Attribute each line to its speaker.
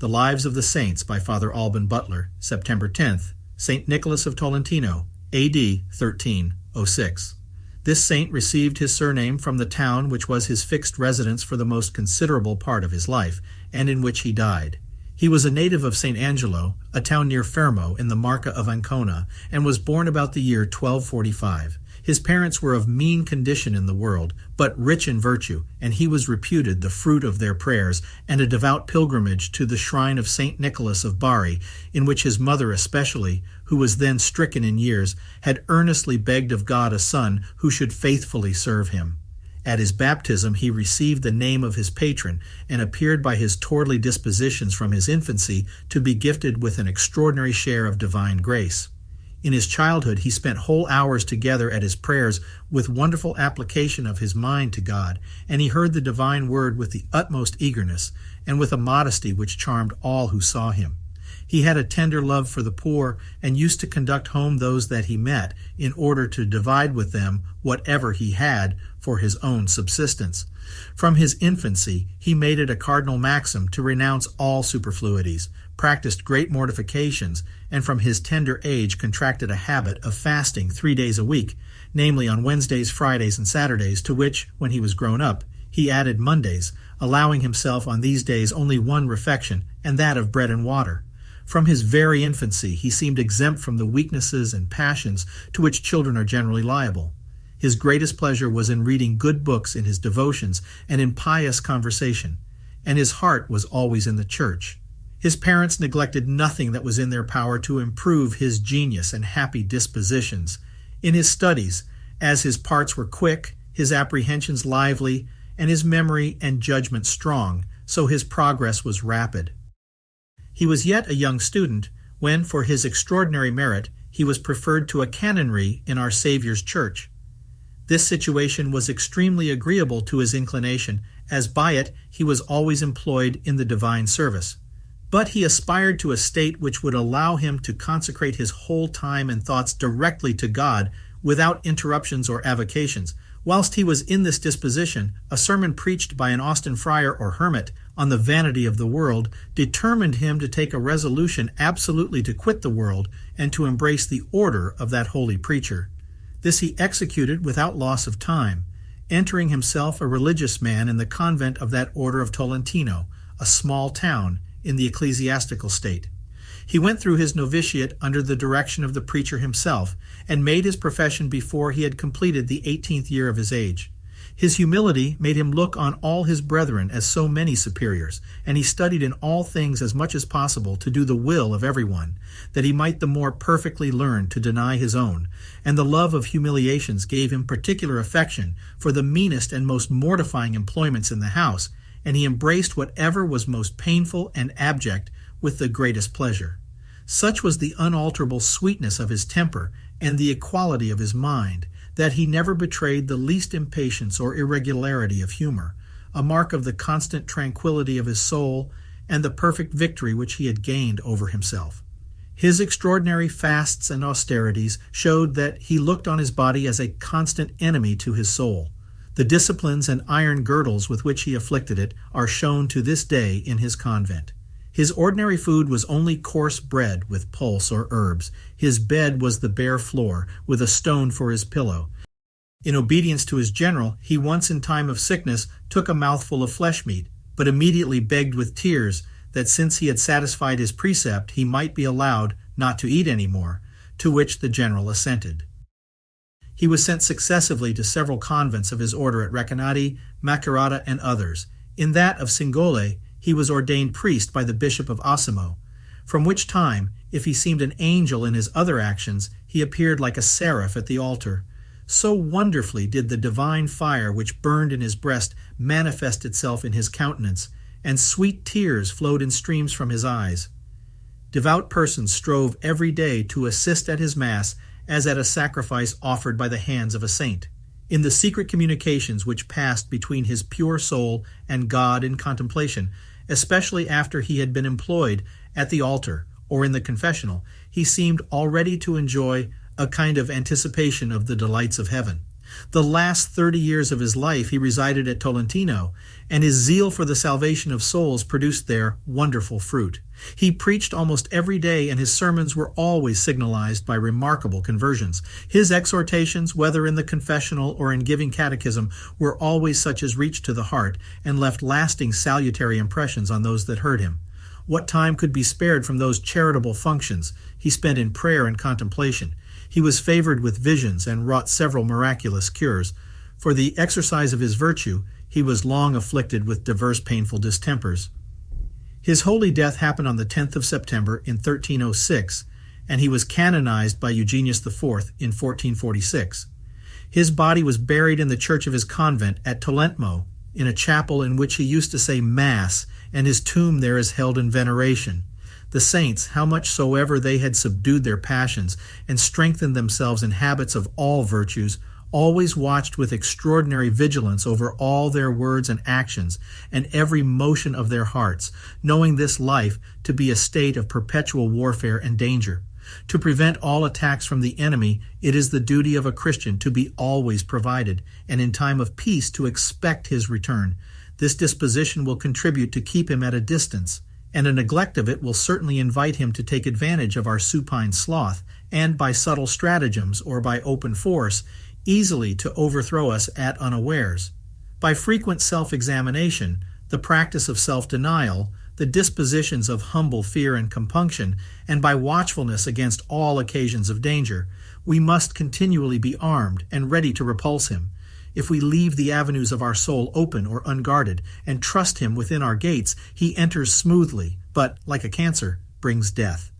Speaker 1: Lives of the Saints by Father Alban Butler, September 10th, Saint Nicholas of Tolentino, A.D. 1306. This saint received his surname from the town which was his fixed residence for the most considerable part of his life, and in which he died. He was a native of Sant'Angelo, a town near Fermo in the Marca of Ancona, and was born about the year 1245. His parents were of mean condition in the world, but rich in virtue, and he was reputed the fruit of their prayers and a devout pilgrimage to the shrine of Saint Nicholas of Bari, in which his mother especially, who was then stricken in years, had earnestly begged of God a son who should faithfully serve him. At his baptism he received the name of his patron, and appeared by his towardly dispositions from his infancy to be gifted with an extraordinary share of divine grace. In his childhood he spent whole hours together at his prayers with wonderful application of his mind to God, and he heard the divine word with the utmost eagerness, and with a modesty which charmed all who saw him. He had a tender love for the poor, and used to conduct home those that he met, in order to divide with them whatever he had for his own subsistence. From his infancy he made it a cardinal maxim to renounce all superfluities, practiced great mortifications, and from his tender age contracted a habit of fasting 3 days a week, namely on Wednesdays, Fridays, and Saturdays, to which, when he was grown up, he added Mondays, allowing himself on these days only one refection, and that of bread and water. From his very infancy he seemed exempt from the weaknesses and passions to which children are generally liable. His greatest pleasure was in reading good books in his devotions and in pious conversation, and his heart was always in the church. His parents neglected nothing that was in their power to improve his genius and happy dispositions. In his studies, as his parts were quick, his apprehensions lively, and his memory and judgment strong, so his progress was rapid. He was yet a young student when, for his extraordinary merit, he was preferred to a canonry in our Saviour's Church. This situation was extremely agreeable to his inclination, as by it he was always employed in the divine service. But he aspired to a state which would allow him to consecrate his whole time and thoughts directly to God without interruptions or avocations. Whilst he was in this disposition, a sermon preached by an Austin friar or hermit on the vanity of the world determined him to take a resolution absolutely to quit the world and to embrace the order of that holy preacher. This he executed without loss of time, entering himself a religious man in the convent of that order of Tolentino, a small town in the ecclesiastical state. He went through his novitiate under the direction of the preacher himself, and made his profession before he had completed the 18th year of his age. His humility made him look on all his brethren as so many superiors, and he studied in all things as much as possible to do the will of everyone, that he might the more perfectly learn to deny his own, and the love of humiliations gave him particular affection for the meanest and most mortifying employments in the house, and he embraced whatever was most painful and abject with the greatest pleasure. Such was the unalterable sweetness of his temper and the equality of his mind, that he never betrayed the least impatience or irregularity of humor, a mark of the constant tranquility of his soul and the perfect victory which he had gained over himself. His extraordinary fasts and austerities showed that he looked on his body as a constant enemy to his soul. The disciplines and iron girdles with which he afflicted it are shown to this day in his convent. His ordinary food was only coarse bread with pulse or herbs. His bed was the bare floor, with a stone for his pillow. In obedience to his general, he once in time of sickness took a mouthful of flesh meat, but immediately begged with tears that since he had satisfied his precept, he might be allowed not to eat any more, to which the general assented. He was sent successively to several convents of his order at Recanati, Macerata, and others. In that of Singole, he was ordained priest by the Bishop of Osimo, from which time, if he seemed an angel in his other actions, he appeared like a seraph at the altar. So wonderfully did the divine fire which burned in his breast manifest itself in his countenance, and sweet tears flowed in streams from his eyes. Devout persons strove every day to assist at his Mass as at a sacrifice offered by the hands of a saint. In the secret communications which passed between his pure soul and God in contemplation, especially after he had been employed at the altar or in the confessional, he seemed already to enjoy a kind of anticipation of the delights of heaven. The last 30 years of his life he resided at Tolentino, and his zeal for the salvation of souls produced there wonderful fruit. He preached almost every day, and his sermons were always signalized by remarkable conversions. His exhortations, whether in the confessional or in giving catechism, were always such as reached to the heart and left lasting salutary impressions on those that heard him. What time could be spared from those charitable functions he spent in prayer and contemplation. He was favored with visions and wrought several miraculous cures. For the exercise of his virtue, he was long afflicted with divers painful distempers. His holy death happened on the 10th of September in 1306, and he was canonized by Eugenius IV in 1446. His body was buried in the church of his convent at Tolentino, in a chapel in which he used to say Mass, and his tomb there is held in veneration. The saints, how much soever they had subdued their passions and strengthened themselves in habits of all virtues, always watched with extraordinary vigilance over all their words and actions and every motion of their hearts, knowing this life to be a state of perpetual warfare and danger. To prevent all attacks from the enemy, it is the duty of a Christian to be always provided, and in time of peace to expect his return. This disposition will contribute to keep him at a distance, and a neglect of it will certainly invite him to take advantage of our supine sloth, and by subtle stratagems or by open force, easily to overthrow us at unawares. By frequent self-examination, the practice of self-denial, the dispositions of humble fear and compunction, and by watchfulness against all occasions of danger, we must continually be armed and ready to repulse him. If we leave the avenues of our soul open or unguarded and trust him within our gates, he enters smoothly, but, like a cancer, brings death.